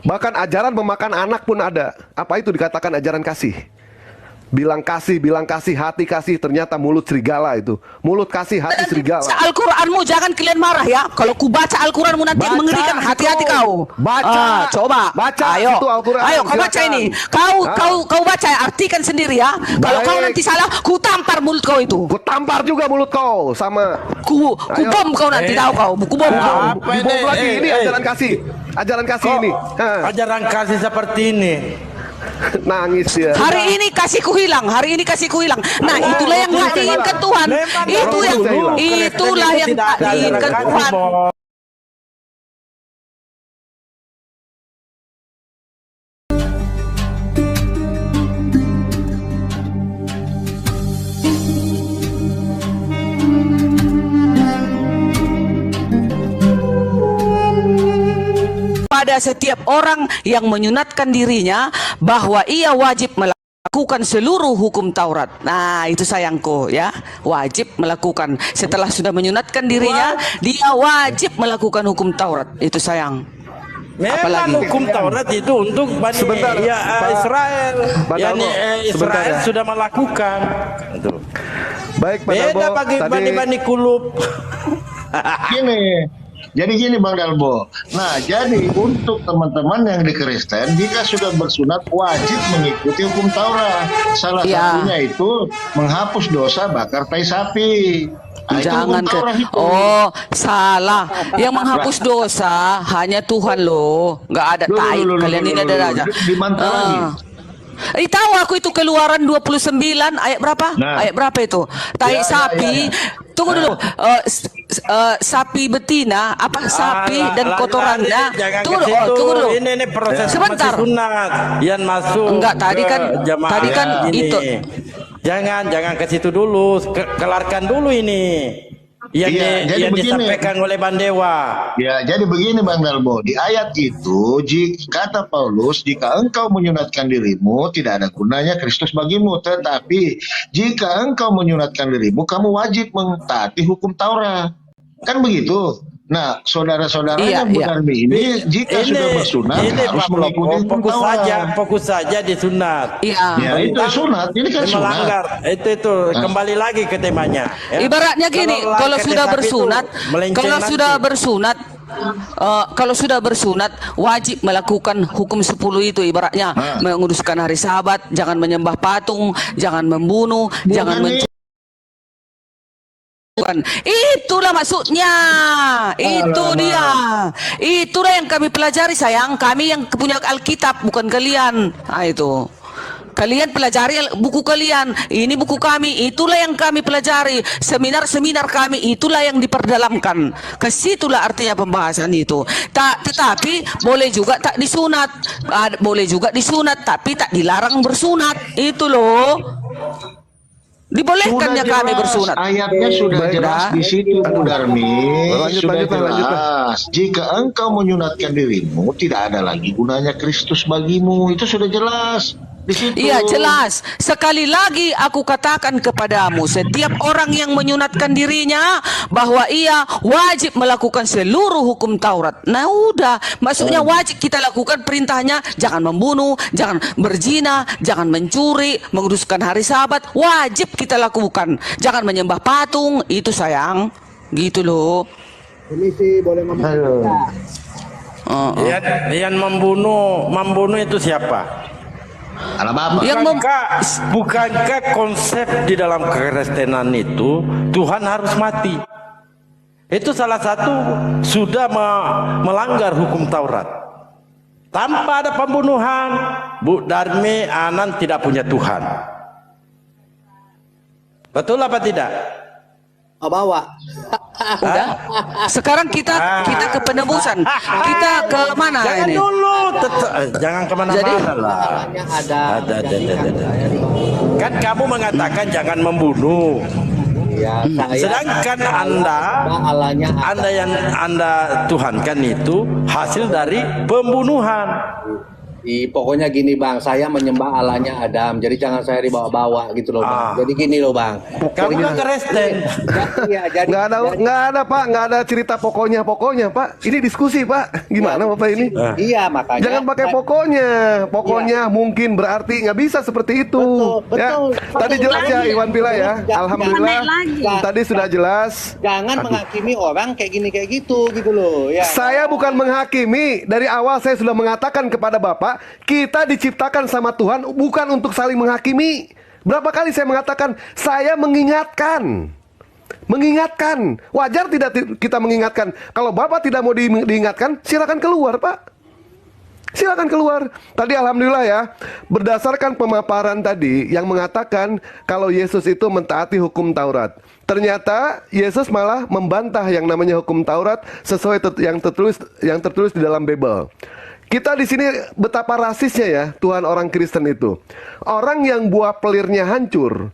Bahkan ajaran memakan anak pun ada. Apa itu dikatakan ajaran kasih? Bilang kasih, hati kasih, ternyata mulut serigala itu. Mulut kasih, hati serigala. Al-Quranmu jangan kalian marah ya. Kalau ku baca Al-Quranmu nanti Baca, mengerikan, hati-hati kau. Baca. Coba. Baca Ayo. itu Al-Quran. Ayo kau baca Silakan. ini. Kau baca, artikan sendiri ya. Kalau kau Baik. nanti salah, ku tampar mulut kau itu. Ku tampar juga mulut kau sama. Ku bom kau nanti, tahu kau. Ku bom kau. Apa Dibom ini? lagi. Ini ajaran kasih. Ajaran kasih ini. Hah. Ajaran kasih seperti ini. Nangis ya. Hari ini kasihku hilang, hari ini kasihku hilang. Nah, itulah yang tak diinginkan Tuhan. Itulah yang tak diinginkan Tuhan. Pada setiap orang yang menyunatkan dirinya bahwa ia wajib melakukan seluruh hukum Taurat. Nah, itu sayangku ya, wajib melakukan. Setelah sudah menyunatkan dirinya, dia wajib melakukan hukum Taurat. Itu sayang. Memang Apalagi hukum Taurat itu untuk Bani Sebentar, ya, Pak. Israel. Pak Yani Dalmo, sebentar Israel ya. sudah melakukan. Itu. Baik, Pak Beda Dalmo. bagi Tadi Bani Kulub. Gini, jadi gini Bang Dalbo. Nah, jadi untuk teman-teman yang di Kristen, jika sudah bersunat wajib mengikuti hukum Taurat. Salah Ya. satunya itu menghapus dosa bakar tai sapi. Nah, itu Jangan hukum ke Taurat itu. oh salah. Yang menghapus dosa hanya Tuhan loh. Nggak ada Loh, tai. loh, loh, Kalian loh, ini loh, ada loh. aja. Dimantau lagi. Tahu aku itu Keluaran 29 ayat berapa? Nah. Ayat berapa itu? Tai Ya, sapi. Tunggu dulu. Sapi betina apa sapi dan kotorannya. Tunggu dulu. Ini proses Sebentar. masih sunat yang masuk. Enggak, tadi ke kan jamaah tadi kan ini. itu. Jangan ke situ dulu. Kelarkan dulu ini. Iya, jadi Yang begini. disampaikan oleh Bandewa. Ya, jadi begini Bang Dalbo, di ayat itu kata Paulus, jika engkau menyunatkan dirimu, tidak ada gunanya Kristus bagimu, tetapi jika engkau menyunatkan dirimu, kamu wajib mentaati hukum Taurat. Kan begitu. Nah, saudara-saudaranya Bu Darmi ini jika sudah bersunat harus mengikuti hukum Taurat. Fokus saja di sunat. Iya. Ya, itu sunat, ini kan sunat. Melanggar. Itu kembali lagi ke temanya. Ya. Ibaratnya gini, kalau sudah bersunat, kalau sudah bersunat wajib melakukan hukum 10 itu, ibaratnya menguduskan hari Sabat, jangan menyembah patung, jangan membunuh, jangan mencuri. Itulah maksudnya. Itu dia. Itulah yang kami pelajari sayang. Kami yang punya Alkitab, bukan kalian. Nah, itu. Kalian pelajari buku kalian. Ini buku kami. Itulah yang kami pelajari. Seminar-seminar kami. Itulah yang diperdalamkan. Kesitulah artinya pembahasan itu. Tetapi boleh juga tak disunat. Boleh juga disunat. Tapi tak dilarang bersunat. Itu loh. Dibolehkannya Sudah kami jelas, bersunat. ayatnya sudah jelas di situ Bu Darmi. Sudah jelas. Jika engkau menyunatkan dirimu, tidak ada lagi gunanya Kristus bagimu. Itu sudah jelas di situ. Iya jelas. Sekali lagi aku katakan kepadamu, setiap orang yang menyunatkan dirinya bahwa ia wajib melakukan seluruh hukum Taurat. Nah udah, maksudnya wajib kita lakukan perintahnya. Jangan membunuh, jangan berzina, jangan mencuri, menguduskan hari Sabat. Wajib kita lakukan. Jangan menyembah patung, itu sayang. Gitu loh. Permisi, boleh ngomong? Yang membunuh itu siapa? Alam apa? Bukankah konsep di dalam kekristenan itu Tuhan harus mati? Itu salah satu sudah melanggar hukum Taurat. Tanpa ada pembunuhan, Bu Darmi Anan tidak punya Tuhan. Betul apa tidak? Bawa. Udah. Sekarang kita ke penebusan. Kita ke mana Jangan ini? dulu, jangan kemana-mana lah. Ada. Kan kamu mengatakan jangan membunuh. Ya, Sedangkan Anda yang Anda tuhankan itu hasil dari pembunuhan. Pokoknya gini bang, saya menyembah Allahnya Adam, jadi jangan saya dibawa-bawa gitu loh bang. Jadi gini loh bang. Kamu kan Kristen. Iya, jadi Nggak ada Pak, nggak ada cerita pokoknya Pak. Ini diskusi Pak. Gimana Bapak ini? iya makanya. Jangan pakai pokoknya mungkin berarti nggak bisa seperti itu. Betul, Ya. betul. Tadi jelas ya Iwan Pila ya. Alhamdulillah. Tadi sudah jelas. Jangan menghakimi orang kayak gini kayak gitu loh. Ya. Saya bukan menghakimi. Dari awal saya sudah mengatakan kepada Bapak, kita diciptakan sama Tuhan bukan untuk saling menghakimi. Berapa kali saya mengatakan, saya mengingatkan. Mengingatkan. Wajar tidak kita mengingatkan. Kalau Bapak tidak mau diingatkan, silakan keluar, Pak. Silakan keluar. Tadi alhamdulillah ya, berdasarkan pemaparan tadi yang mengatakan kalau Yesus itu mentaati hukum Taurat. Ternyata Yesus malah membantah yang namanya hukum Taurat sesuai yang tertulis di dalam Bible. Kita di sini betapa rasisnya ya Tuhan orang Kristen itu. Orang yang buah pelirnya hancur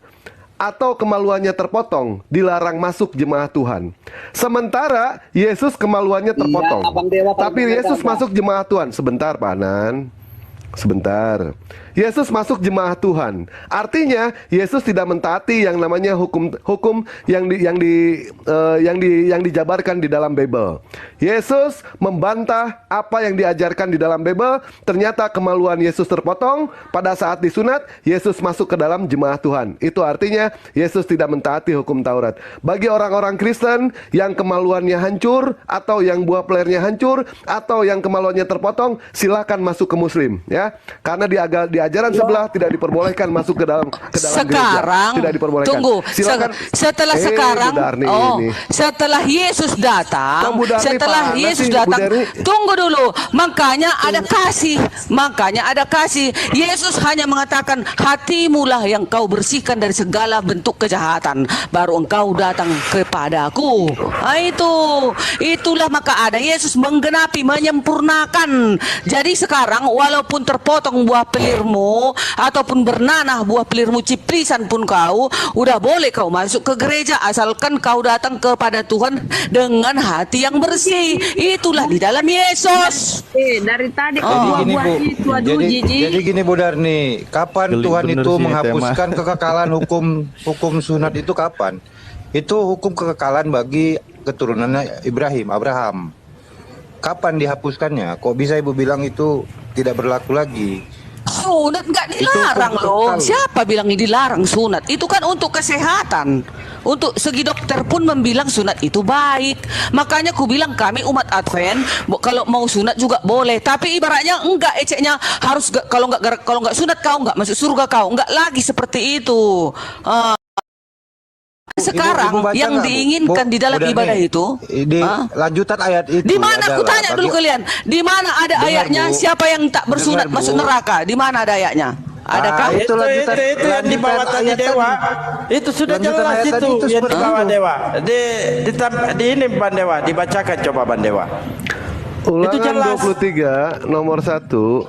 atau kemaluannya terpotong dilarang masuk jemaah Tuhan. Sementara Yesus kemaluannya terpotong. Abang Dewa, Tapi Yesus masuk jemaah Tuhan. Sebentar Pak Anan. Sebentar. Yesus masuk jemaah Tuhan. Artinya Yesus tidak mentaati yang namanya hukum yang dijabarkan di dalam Bible. Yesus membantah apa yang diajarkan di dalam Bible. Ternyata kemaluan Yesus terpotong pada saat disunat. Yesus masuk ke dalam jemaah Tuhan. Itu artinya Yesus tidak mentaati hukum Taurat. Bagi orang-orang Kristen yang kemaluannya hancur atau yang buah pelernya hancur atau yang kemaluannya terpotong, silakan masuk ke Muslim ya. Karena di ajaran sebelah tidak diperbolehkan masuk ke dalam Sekarang gereja. Tidak diperbolehkan. tunggu, Silakan. setelah sekarang Budarni ini. setelah Yesus datang, Kok Budarni setelah panas Yesus sih, datang, Budarni? tunggu dulu, makanya ada kasih. Yesus hanya mengatakan hatimulah yang kau bersihkan dari segala bentuk kejahatan, baru engkau datang kepadaku. Nah, itulah maka ada Yesus menggenapi, menyempurnakan. Jadi sekarang walaupun terpotong buah pelirmu ataupun bernanah buah pelirmu ciplisan pun kau udah boleh kau masuk ke gereja asalkan kau datang kepada Tuhan dengan hati yang bersih. Itulah di dalam Yesus. Dari tadi Jadi gini Bu, itu aduh Jiji. jadi gini Bu Darni, kapan Geli Tuhan bener itu sih, menghapuskan kekekalan hukum sunat itu kapan? Itu hukum kekekalan bagi keturunannya Abraham. Kapan dihapuskannya? Kok bisa Ibu bilang itu tidak berlaku lagi? Sunat nggak dilarang Itu loh. kekal. Siapa bilang ini dilarang sunat? Itu kan untuk kesehatan. Untuk segi dokter pun membilang sunat itu baik. Makanya ku bilang kami umat Advent kalau mau sunat juga boleh. Tapi ibaratnya enggak eceknya harus kalau nggak sunat kau nggak masuk surga kau. Enggak lagi seperti itu. Sekarang Ibu baca yang nggak, Bu? diinginkan di dalam Bu Darni, ibadah itu di lanjutan ayat itu di mana aku adalah tanya dulu bagi- kalian, di mana ada Dengar, ayatnya Bu. siapa yang tak bersunat Dengar, Bu. masuk neraka? Di mana ada ayatnya? Adakah? Itu lanjutan- Itu yang dibawa lanjutan tadi ayat Dewa. tadi. Itu sudah Lanjutan jelas ayat itu tadi itu yang seperti dibawa itu. Dewa. Di ini Ban Dewa, dibacakan coba Ban Dewa. Ulangan jelas. 23 nomor 1,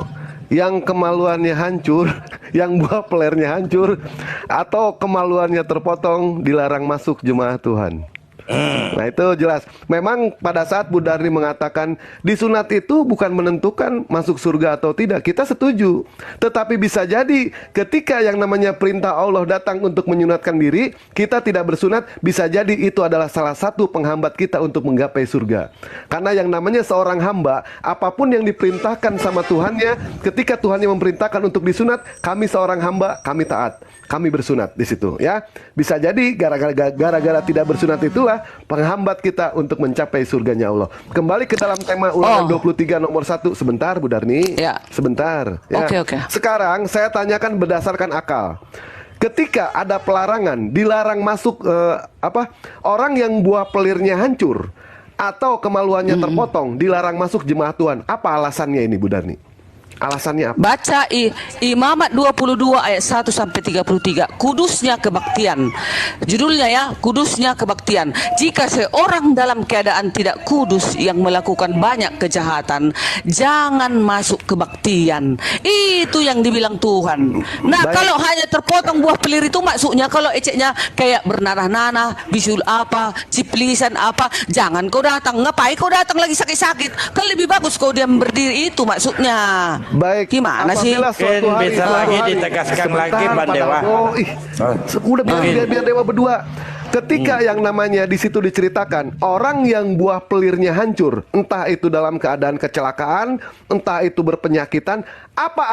yang kemaluannya hancur, yang buah pelernya hancur, atau kemaluannya terpotong dilarang masuk jemaah Tuhan. Nah itu jelas. Memang pada saat Bu Darni mengatakan disunat itu bukan menentukan masuk surga atau tidak, kita setuju. Tetapi bisa jadi ketika yang namanya perintah Allah datang untuk menyunatkan diri, kita tidak bersunat, bisa jadi itu adalah salah satu penghambat kita untuk menggapai surga. Karena yang namanya seorang hamba, apapun yang diperintahkan sama Tuhannya, ketika Tuhannya memerintahkan untuk disunat, kami seorang hamba, kami taat, kami bersunat di situ ya. Bisa jadi gara-gara tidak bersunat itulah penghambat kita untuk mencapai surganya Allah. Kembali ke dalam tema ulangan 23 nomor 1. Sebentar Bu Darni. Ya. Sebentar ya. Oke. Sekarang saya tanyakan berdasarkan akal. Ketika ada pelarangan, dilarang masuk orang yang buah pelirnya hancur atau kemaluannya terpotong, dilarang masuk jemaah Tuhan. Apa alasannya ini Bu Darni? Alasannya apa? Baca Imamat 22 ayat 1 sampai 33. Kudusnya kebaktian. Judulnya ya, kudusnya kebaktian. Jika seorang dalam keadaan tidak kudus yang melakukan banyak kejahatan, jangan masuk kebaktian. Itu yang dibilang Tuhan. Nah, Baik. kalau hanya terpotong buah pelir itu maksudnya kalau eceknya kayak bernanah-nanah, bisul apa, ciplisan apa, jangan kau datang. Ngapain kau datang lagi sakit-sakit? Kan lebih bagus kau diam berdiri, itu maksudnya. Baik. Gimana sih? Apabila suatu Mungkin bisa suatu lagi ditegaskan lagi, Sebentar, Bang Pak Dewa. Darbo. Udah biar Dewa berdua. Ketika yang namanya di situ diceritakan orang yang buah pelirnya hancur, entah itu dalam keadaan kecelakaan, entah itu berpenyakitan, apa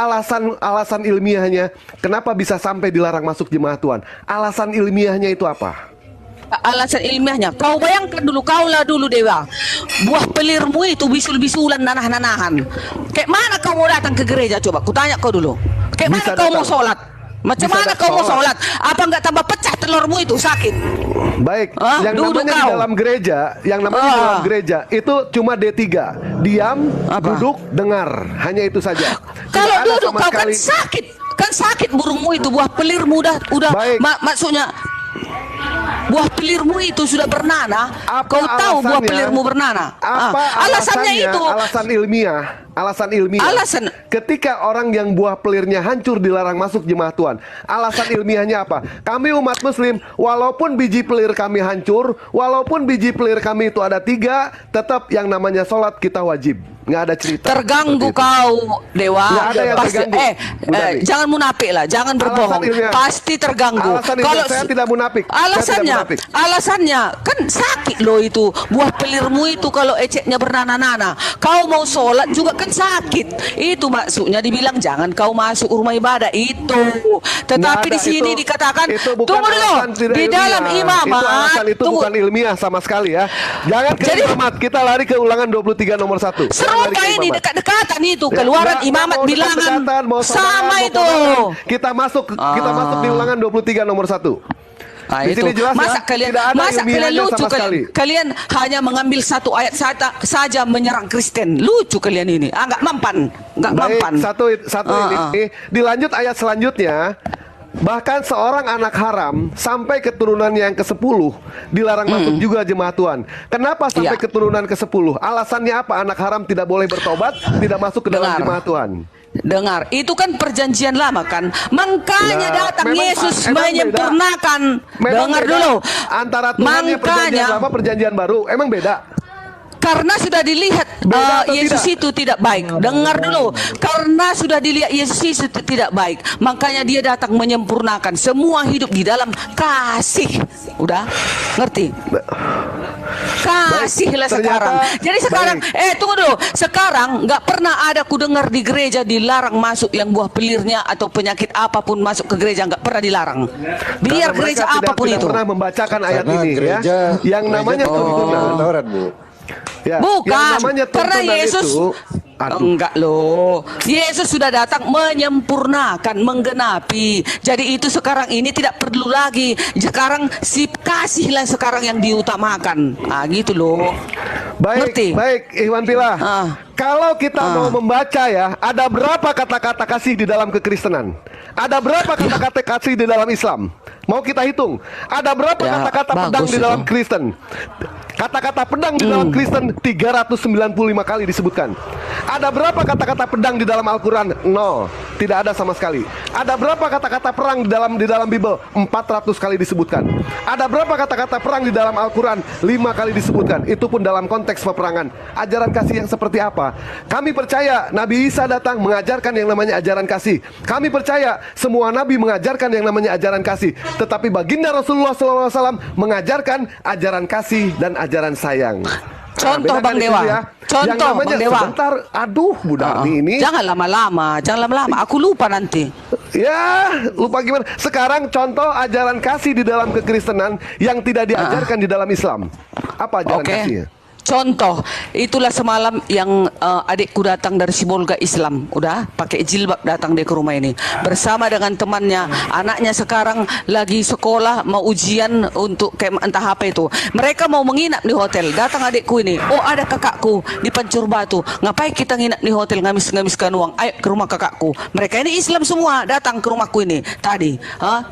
alasan ilmiahnya? Kenapa bisa sampai dilarang masuk jemaah Tuhan? Alasan ilmiahnya itu apa? Alasan ilmiahnya, kau bayangkan dulu, kaulah dulu Dewa, buah pelirmu itu bisul-bisulan, nanah-nanahan. Kayak mana kau mau datang ke gereja? Coba kutanya kau dulu. Kayak mana Bisa kau mau datang. sholat? Macam Bisa mana kau mau sholat. sholat? Apa nggak tambah pecah telurmu itu sakit? Baik, Hah? yang Duduk namanya di kau. dalam gereja, yang namanya di dalam gereja itu cuma D3, diam, Apa? duduk, dengar, hanya itu saja. Kalau Tidak ada duduk sama kau sekali. kan sakit burungmu itu, buah pelirmu udah Baik. maksudnya buah pelirmu itu sudah bernanah. Apa Kau tahu buah alasannya? pelirmu bernanah? Apa Alasannya itu. Alasan ilmiah. Alasan ilmiah. Alasan. Ketika orang yang buah pelirnya hancur dilarang masuk jemaah Tuhan. Alasan ilmiahnya apa? Kami umat Muslim, walaupun biji pelir kami hancur, walaupun biji pelir kami itu ada 3, tetap yang namanya sholat kita wajib. Nggak ada cerita. Terganggu seperti itu. kau, Dewa. Nggak ada yang Pasti, terganggu, Bu Dani. jangan munafik lah, jangan berbohong. ilmiah. Pasti terganggu. Alasan ilmiah, saya tidak munafik. Alasannya, Saya tidak munafik. alasannya kan sakit loh itu. Buah pelirmu itu kalau eceknya bernanah-nanah. Kau mau sholat juga kan sakit. Itu maksudnya dibilang jangan kau masuk rumah ibadah itu. Tetapi Nggak di ada, sini itu- dikatakan, itu bukan tunggu dulu. alasan tidak Di dalam ilmiah. imamat, itu alasan itu tunggu. bukan ilmiah sama sekali ya. Jangan ke Jadi- imamat, kita lari ke ulangan 23 nomor 1. Serupa ini dekat-dekatan itu, keluaran imamat bilangan sama itu. Kita masuk di ulangan 23 nomor 1. Nah, Di itu. sini jelas Masa ya, kalian, tidak ada masa kalian ilmiahnya lucu sama sekali. kalian hanya mengambil satu ayat saja menyerang Kristen. Lucu kalian ini. Nggak mempan, nggak Baik, mempan. satu ini. Dilanjut ayat selanjutnya. Bahkan seorang anak haram sampai keturunannya yang ke-10 dilarang masuk juga jemaah Tuhan. Kenapa sampai Iya. keturunan ke-10? Alasannya apa? Anak haram tidak boleh bertobat, tidak masuk ke dalam Dengar. jemaah Tuhan. Dengar, itu kan perjanjian lama kan. Makanya Nah, datang memang, Yesus emang menyempurnakan. Memang Dengar beda dulu. antara Tuhannya perjanjian Makanya lama, perjanjian baru. Emang beda. karena sudah dilihat Beda atau Yesus tidak? itu tidak baik. Dengar dulu. Karena sudah dilihat Yesus itu tidak baik, makanya dia datang menyempurnakan semua hidup di dalam kasih. Udah? Ngerti? Kasihlah Baik, sekarang. ternyata- Jadi sekarang, baik. tunggu dulu. Sekarang nggak pernah ada ku dengar di gereja dilarang masuk yang buah pelirnya atau penyakit apapun masuk ke gereja, nggak pernah dilarang. Biar Karena gereja mereka apapun tidak itu. pernah membacakan ayat Karena ini gereja ya. Yang namanya tuntunan. Taurat, Bu. Ya, Bukan, yang namanya karena tuntunan Yesus itu, aduh. enggak loh. Yesus sudah datang menyempurnakan, menggenapi. Jadi itu sekarang ini tidak perlu lagi. Sekarang si kasihlah sekarang yang diutamakan. Ah gitu loh. Baik, Ngerti? baik, Iwan Pila. Ah. Kalau kita mau membaca ya, ada berapa kata-kata kasih di dalam kekristenan? Ada berapa kata-kata kasih di dalam Islam? Mau kita hitung? Ada berapa Ya, kata-kata pedang bagus di dalam itu. Kristen? Kata-kata pedang di dalam Kristen 395 kali disebutkan. Ada berapa kata-kata pedang di dalam Al-Quran? 0, tidak ada sama sekali. Ada berapa kata-kata perang di dalam Bible? 400 kali disebutkan. Ada berapa kata-kata perang di dalam Al-Quran? 5 kali disebutkan. Itu pun dalam konteks peperangan. Ajaran kasih yang seperti apa? Kami percaya Nabi Isa datang mengajarkan yang namanya ajaran kasih. Kami percaya semua nabi mengajarkan yang namanya ajaran kasih. Tetapi baginda Rasulullah SAW mengajarkan ajaran kasih dan ajaran sayang. Contoh, bedakan Bang itu Dewa. ya. Contoh, Yang namanya, Bang Dewa. sebentar, aduh Bu Dani ini. Jangan lama-lama, jangan lama-lama. Aku lupa nanti. Ya, lupa gimana. Sekarang contoh ajaran kasih di dalam kekristenan yang tidak diajarkan di dalam Islam. Apa ajaran Oke. kasihnya? Contoh, itulah semalam yang adikku datang dari Sibolga Islam, udah pakai jilbab datang dia ke rumah ini bersama dengan temannya. Anaknya sekarang lagi sekolah mau ujian untuk kayak entah apa itu. Mereka mau menginap di hotel. Datang adikku ini, oh ada kakakku di Pancur Batu. Ngapain kita nginap di hotel ngamis-ngamiskan uang? Ayo ke rumah kakakku. Mereka ini Islam semua datang ke rumahku ini tadi.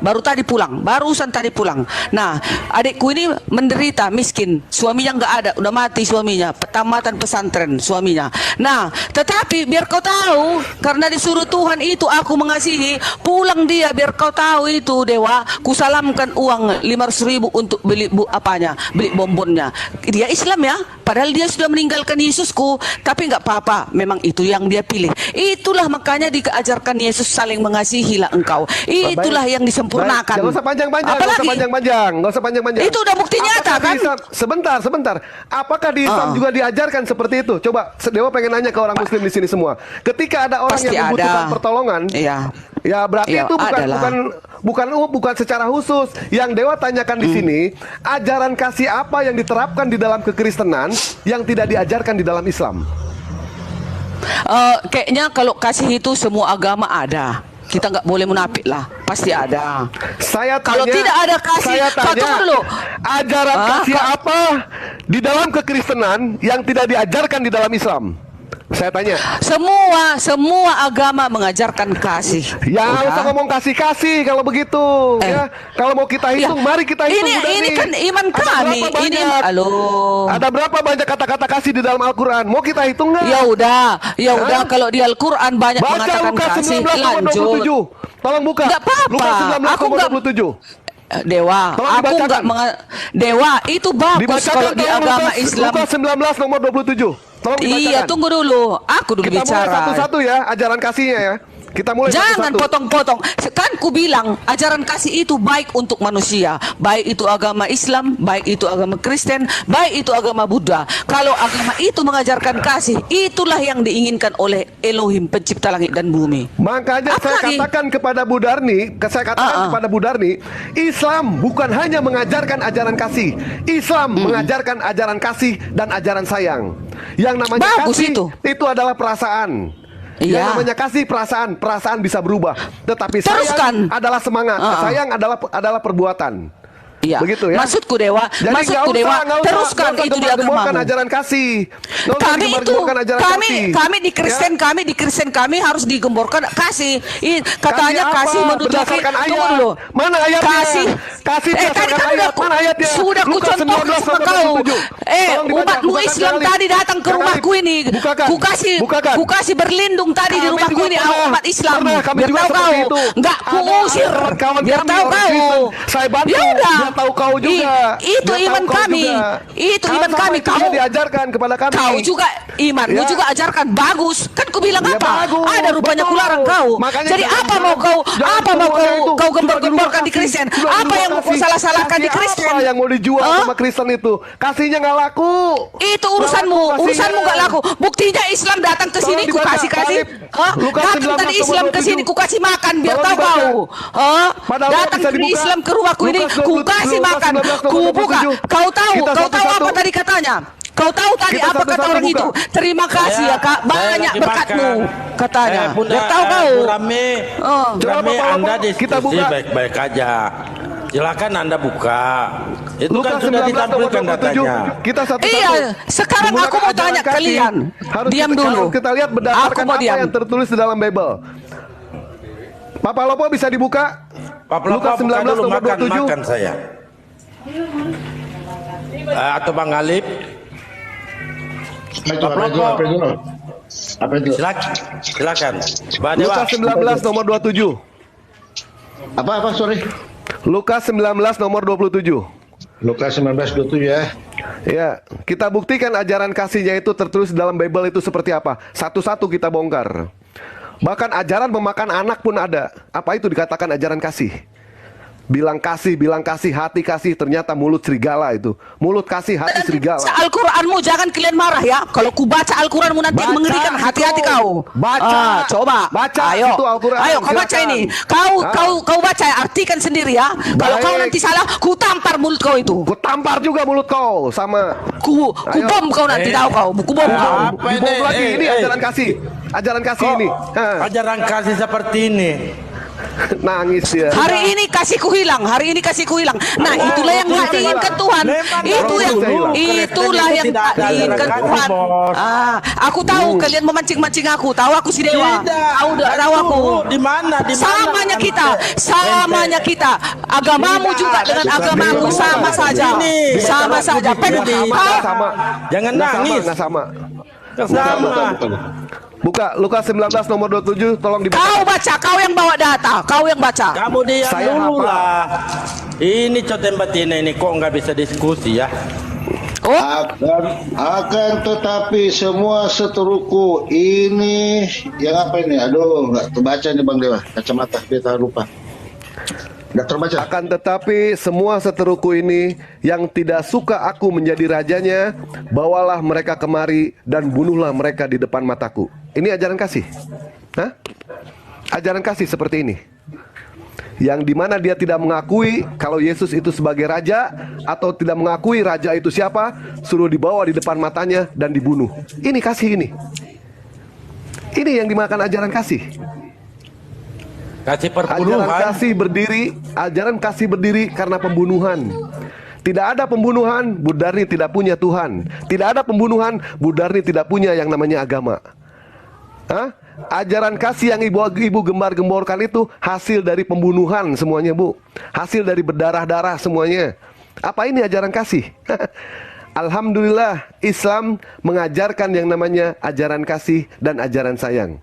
Baru tadi pulang, barusan tadi pulang. Nah, adikku ini menderita, miskin, suaminya nggak ada, udah mati suaminya, tamatan pesantren suaminya. Nah, tetapi biar kau tahu, karena disuruh Tuhan itu aku mengasihi, pulang dia biar kau tahu itu Dewa, kusalamkan uang 500.000 untuk beli beli bonbonnya. Dia Islam ya, padahal dia sudah meninggalkan Yesusku, tapi nggak apa-apa, memang itu yang dia pilih. Itulah makanya diajarkan Yesus saling mengasihilah engkau. Itulah yang disempurnakan. Jangan usah panjang-panjang, nggak Apalagi usah panjang-panjang, nggak usah panjang-panjang. itu udah bukti nyata Apakah di kan? Islam- sebentar. Apakah di Islam juga diajarkan seperti itu? Coba, Dewa pengen nanya ke orang Muslim di sini semua. Ketika ada orang Pasti yang membutuhkan ada. pertolongan, Iya. ya berarti Iya, itu adalah. bukan secara khusus. Yang Dewa tanyakan di sini, ajaran kasih apa yang diterapkan di dalam kekristenan yang tidak diajarkan di dalam Islam? Kayaknya kalau kasih itu semua agama ada. Kita nggak boleh munafik lah, pasti ada. Saya tanya, Kalau tidak ada kasih, saya Kak, tanya, tunggu dulu. ajaran kasih apa di dalam kekristenan yang tidak diajarkan di dalam Islam? Saya tanya. Semua agama mengajarkan kasih. Ya, Udah. usah ngomong kasih-kasih kalau begitu, ya. Kalau mau kita hitung, Ya, mari kita hitung. udah ini nih. kan iman Ada kami. berapa Ini banyak? halo. Ada berapa banyak kata-kata kasih di dalam Al-Quran? Mau kita hitung nggak? Ya udah kalau di Al-Qur'an banyak Baca mengatakan Lukas kasih. 19 nomor Lanjut. 27. Tolong buka. Nggak apa-apa. Lukas 19 Aku nomor nggak- 27. Dewa, Tolong aku dibacakan. nggak Dewa, itu bagus Dibacakan kalau di tolong agama Lukas, Islam. Lukas 19 nomor 27. Tolong dibacakan. Iya, tunggu dulu. Aku dulu Kita mulai bicara. satu-satu ya, ajaran kasihnya ya. Kita mulai Jangan satu-satu. potong-potong. Kan ku bilang ajaran kasih itu baik untuk manusia. Baik itu agama Islam, baik itu agama Kristen, baik itu agama Buddha. Kalau agama itu mengajarkan kasih, itulah yang diinginkan oleh Elohim pencipta langit dan bumi. Makanya saya Apalagi? katakan kepada kepada Bu Darni, Islam bukan hanya mengajarkan ajaran kasih. Islam mengajarkan ajaran kasih dan ajaran sayang. Yang namanya Bagus kasih itu. adalah perasaan. Yang Iya. namanya kasih perasaan bisa berubah. Tetapi Teruskan. sayang adalah semangat. Sayang adalah perbuatan. Iya. Begitu ya. Maksudku Dewa, Jadi maksudku Dewa, teruskan itu di gembar-gemborkan agamamu. ajaran kasih. Nggak usah Kami itu, digembar-gemborkan ajaran kasih. kami di Kristen, Ya? kami di Kristen kami harus digemborkan kasih. Katanya Kasih apa? kasih menurut Berdasarkan ayat. Tunggu dulu. Mana ayatnya? Kasih. Kasih tadi berdasarkan kan ayat. udah Mana ayatnya? sudah ku Lukas contohkan 19 sama nomor kau. 27. Tolong dibaca, Umatmu bukakan Islam sekali. tadi datang ke Sekali. rumahku ini. Bukakan. Bukakan. Ku kasih berlindung tadi di Kami rumahku juga ini pernah. umat Islam. Pernah, kami Biar juga tahu seperti kau. itu. Enggak ku Ada usir. kawan-kawan Biar kami tahu orang kau. Kristen. Saya bantu. Ya udah. Biar tahu kau juga. Itu Biar iman tahu kau kami. juga. Itu Hal iman sama kami. itu juga diajarkan kepada kami. Kau juga imanmu Ya. juga ajarkan bagus. Kan ku bilang Ya, apa? bagus, Ada rupanya betul. kularang kau. Makanya Jadi jangan- apa mau kau jangan semuanya itu. kau Sudah gembor-gemborkan di dirubah Kristen? kasih. Sudah Apa dirubah yang mau kau kasih. salah-salahkan di Kasih Kristen? Apa yang mau dijual Hah? sama Kristen itu? Kasihnya nggak laku. Itu Nggak urusanmu, laku urusanmu kasihnya. gak laku. Buktinya Islam datang ke sini, Tolong ku dibaca, kasih. Talib. Lukas Datang 19 tadi Islam ke sini, 27. ku kasih makan biar Tolong tahu dibaca. kau. Padahal Datang bisa ke dibuka. Islam ke rumahku ini, Lukas ku 20, kasih Lukas makan, 19 ku nomor buka. 27. Kau tahu Kita apa satu-satu. tadi katanya? Kau tahu tadi Kita apa kata satu-satu orang buka. itu? Terima kasih ya kak, banyak berkatmu katanya. Biar tahu kau. Bu Rame, Oh. Coba, Rame Bapak, Anda kita diskusi buka. baik-baik aja. Silakan Anda buka. Itu Lukas kan sudah 19 nomor ditampilkan 27. datanya. Kita satu-satu. Iya, sekarang aku Menggunakan mau tanya ajaran kasih. kalian. Harus Diam kita, dulu. harus kita lihat berdasarkan Aku mau apa diam. yang tertulis di dalam Bible. Papa Lopo bisa dibuka? Pak Pelopor Lukas 19 buka dulu, nomor 27. makan saya. Atau Bang Alip, Apa itu? silakan. Mbak Dewa. Lukas 19 nomor 27. Apa sorry? Lukas 19 nomor 27. Lukas 19:27 ya. Ya, kita buktikan ajaran kasihnya itu tertulis dalam Bible itu seperti apa. Satu-satu kita bongkar. Bahkan ajaran memakan anak pun ada. Apa itu dikatakan ajaran kasih? Bilang kasih, hati kasih, ternyata mulut serigala itu. Mulut kasih, hati serigala. Baca Al-Quranmu, jangan kalian marah ya. Kalau ku baca Al-Quranmu nanti yang Baca mengerikan, itu. hati-hati kau. Baca. Coba. Baca Ayo. itu Al-Quran, Ayo kau baca silakan. ini. Ah. Kau baca, artikan sendiri ya. Kalau kau Baik. nanti salah, ku tampar mulut kau itu. Ku tampar juga mulut kau sama. Ku Ayo. bom kau nanti tahu kau. Ku bom kau. Apa Dibom ini? lagi, ini ajaran kasih. Ajaran kasih Kok ini. ajaran kasih seperti ini? Nangis ya. Hari ini kasihku hilang, hari ini kasihku hilang. Nah, itulah yang nggak diinginkan Tuhan. Memang Itu yang dulu itulah Kristen yang itu tidak tak ada diinginkan ajaran Tuhan. kasih, Bos. Aku tahu kalian memancing-mancing aku. Tahu aku si Dewa. Tidak. Tahu tahu aku. Di mana? Samanya kita. Agamamu juga dengan agamaku sama saja. Ini. Sama saja. Nggak sama. Jangan Nggak sama, nangis. nggak sama. Sama. Buka Lukas 19 nomor 27, tolong dibuka. Kau baca, kau yang bawa data, kau yang baca. Kamu diam Saya dulu hafal. lah. Ini cotem betina ini kok nggak bisa diskusi ya? Oh, akan tetapi semua seteruku ini yang apa ini? Aduh, nggak terbaca nih Bang Dewa. Kacamata kita lupa. Nggak terbaca. Akan tetapi semua seteruku ini yang tidak suka aku menjadi rajanya, bawalah mereka kemari dan bunuhlah mereka di depan mataku. Ini ajaran kasih. Hah? Ajaran kasih seperti ini. Yang dimana dia tidak mengakui kalau Yesus itu sebagai raja, atau tidak mengakui raja itu siapa, suruh dibawa di depan matanya dan dibunuh. Ini kasih ini. Ini yang dimakan ajaran kasih. Kasih perbunuhan. Ajaran kasih berdiri karena pembunuhan. Tidak ada pembunuhan, Budarni tidak punya Tuhan. Tidak ada pembunuhan, Budarni tidak punya yang namanya agama. Hah? Ajaran kasih yang ibu gembar-gemborkan itu hasil dari pembunuhan semuanya, Bu. Hasil dari berdarah-darah semuanya. Apa ini ajaran kasih? Alhamdulillah, Islam mengajarkan yang namanya ajaran kasih dan ajaran sayang.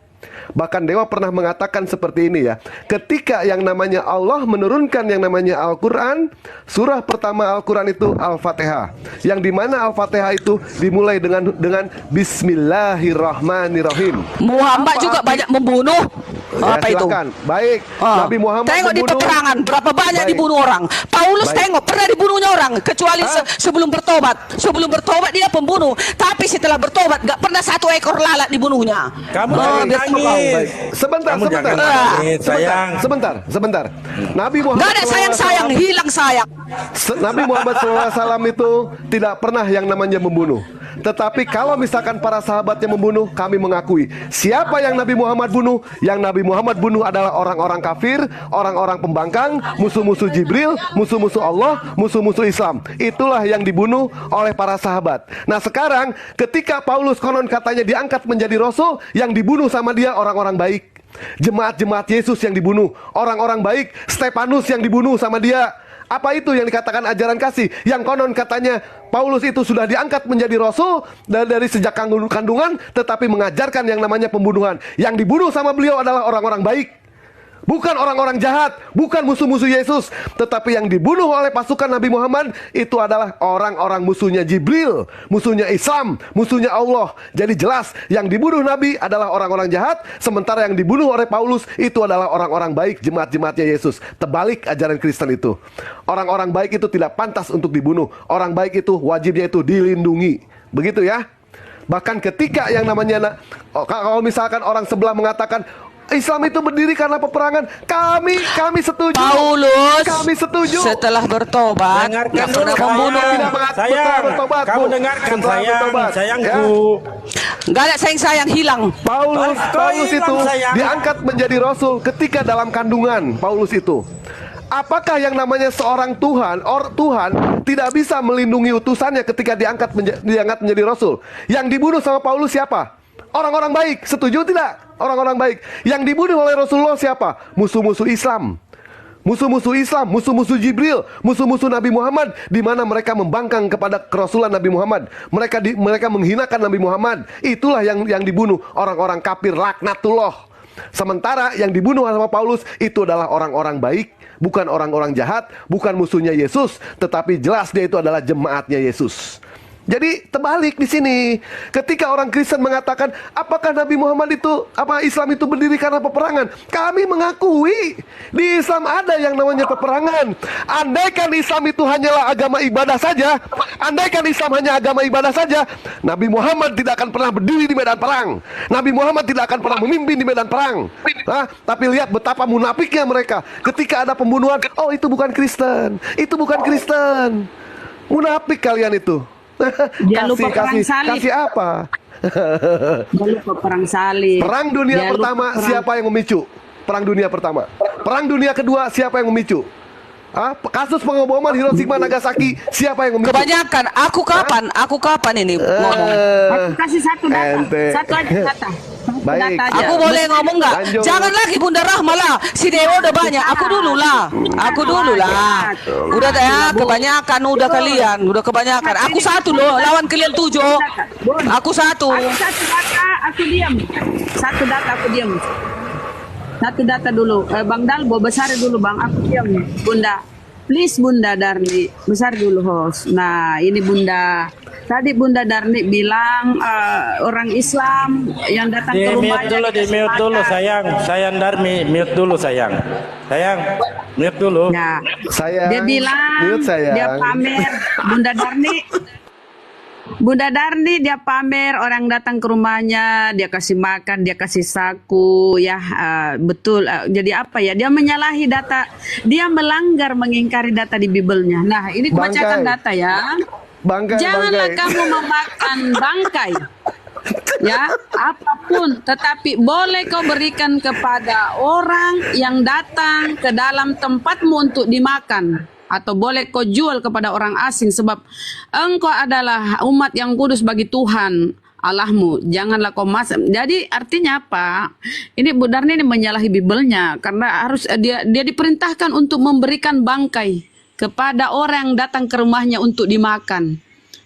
Bahkan Dewa pernah mengatakan seperti ini ya. Ketika yang namanya Allah menurunkan yang namanya Al-Quran, surah pertama Al-Quran itu Al-Fatihah. Yang dimana Al-Fatihah itu dimulai dengan Bismillahirrahmanirrahim. Muhammad juga banyak membunuh. Apa itu? Silakan. Baik. Nabi Muhammad tengok di membunuh. peperangan berapa banyak Baik. dibunuh orang. Paulus Baik. tengok pernah dibunuhnya orang, kecuali sebelum bertobat. Sebelum bertobat dia pembunuh, tapi setelah bertobat gak pernah satu ekor lalat dibunuhnya. Kamu Oh, jangan dia nangis. Baik. Sebentar. Kamu jangan nangis, sayang. Sebentar. Nabi Muhammad Gak ada sayang-sayang, hilang sayang. Nabi Muhammad SAW itu tidak pernah yang namanya membunuh. Tetapi kalau misalkan para sahabatnya membunuh, kami mengakui siapa yang Nabi Muhammad bunuh. Yang Nabi Muhammad bunuh adalah orang-orang kafir, orang-orang pembangkang, musuh-musuh Jibril, musuh-musuh Allah, musuh-musuh Islam. Itulah yang dibunuh oleh para sahabat. Nah sekarang ketika Paulus konon katanya diangkat menjadi rasul, yang dibunuh sama dia orang-orang baik. Jemaat-jemaat Yesus yang dibunuh, orang-orang baik. Stefanus yang dibunuh sama dia. Apa itu yang dikatakan ajaran kasih? Yang konon katanya Paulus itu sudah diangkat menjadi rasul dari sejak kandungan, tetapi mengajarkan yang namanya pembunuhan. Yang dibunuh sama beliau adalah orang-orang baik, bukan orang-orang jahat, bukan musuh-musuh Yesus. Tetapi yang dibunuh oleh pasukan Nabi Muhammad itu adalah orang-orang musuhnya Jibril, musuhnya Islam, musuhnya Allah. Jadi jelas yang dibunuh Nabi adalah orang-orang jahat, sementara yang dibunuh oleh Paulus itu adalah orang-orang baik, jemaat-jemaatnya Yesus. Terbalik ajaran Kristen itu. Orang-orang baik itu tidak pantas untuk dibunuh. Orang baik itu wajibnya itu dilindungi. Begitu ya. Bahkan ketika yang namanya, kalau misalkan orang sebelah mengatakan Islam itu berdiri karena peperangan, kami setuju. Paulus Kami setuju. setelah bertobat Dengarkan gak dulu, pernah Kamu membunuh. tidak sayang. bertobat, Kamu Bu. dengarkan, Setelah sayang, bertobat. sayangku. Gak ada sayang-sayang, hilang. Paulus Kau itu hilang, sayang. diangkat menjadi rasul ketika dalam kandungan. Paulus itu, apakah yang namanya seorang Tuhan tidak bisa melindungi utusannya ketika diangkat menjadi rasul? Yang dibunuh sama Paulus siapa? Orang-orang baik. Setuju tidak? Orang-orang baik. Yang dibunuh oleh Rasulullah siapa? Musuh-musuh Islam. Musuh-musuh Islam, musuh-musuh Jibril, musuh-musuh Nabi Muhammad, di mana mereka membangkang kepada kerasulan Nabi Muhammad. Mereka menghinakan Nabi Muhammad. Itulah yang dibunuh orang-orang kafir, laknatullah. Sementara yang dibunuh sama Paulus itu adalah orang-orang baik, bukan orang-orang jahat, bukan musuhnya Yesus, tetapi jelas dia itu adalah jemaatnya Yesus. Jadi terbalik di sini. Ketika orang Kristen mengatakan, apakah Nabi Muhammad itu, Islam itu berdiri karena peperangan? Kami mengakui di Islam ada yang namanya peperangan. Andaikan Islam itu hanyalah agama ibadah saja, andaikan Islam hanya agama ibadah saja, Nabi Muhammad tidak akan pernah berdiri di medan perang. Nabi Muhammad tidak akan pernah memimpin di medan perang. Tapi lihat betapa munafiknya mereka. Ketika ada pembunuhan, oh itu bukan Kristen, itu bukan Kristen. Munafik kalian itu. Jangan lupa perang salib. Kasih apa? Jangan lupa perang salib. Perang dunia Jangan pertama lupa perang- siapa yang memicu? Perang dunia pertama. Perang dunia kedua siapa yang memicu? Kasus pengeboman Hiroshima Nagasaki siapa yang memicu? Kebanyakan. Aku kapan ini ngomong? Aku kasih satu data. Ente. Satu aja data. Satu Baik. data aja. Aku boleh ngomong nggak? Lanjut. Jangan lagi Bunda Rahma lah. Si Dewa udah banyak. Aku dulu lah. Udah ya, kebanyakan udah kalian. Udah kebanyakan. Aku satu loh. Lawan kalian 7. Aku satu. Aku satu data, aku diam. Satu data, aku diam. Satu data dulu. Bang Dalbo, besar dulu Bang. Aku diam. Bunda. Please Bunda Darni. Besar dulu host. Nah, ini Bunda Tadi Bunda Darni bilang orang Islam yang datang ke rumahnya Di dikasih mute dulu makan. sayang. Sayang Darmi, mute dulu sayang. Sayang, mute dulu. Nah, Sayang, dia bilang mute, sayang. dia pamer Bunda Darni dia pamer orang datang ke rumahnya, dia kasih makan, dia kasih saku, ya betul. Jadi apa ya? Dia menyalahi data, dia melanggar, mengingkari data di Bibelnya. Nah, ini kubacakan Bangkai. data ya. Bangkai, Janganlah bangkai. kamu memakan bangkai, ya apapun, tetapi boleh kau berikan kepada orang yang datang ke dalam tempatmu untuk dimakan, atau boleh kau jual kepada orang asing, sebab engkau adalah umat yang kudus bagi Tuhan Allahmu. Janganlah kau masak. Jadi artinya apa? Ini Bu Darni ini menyalahi Bibelnya, karena harus dia diperintahkan untuk memberikan bangkai kepada orang yang datang ke rumahnya untuk dimakan.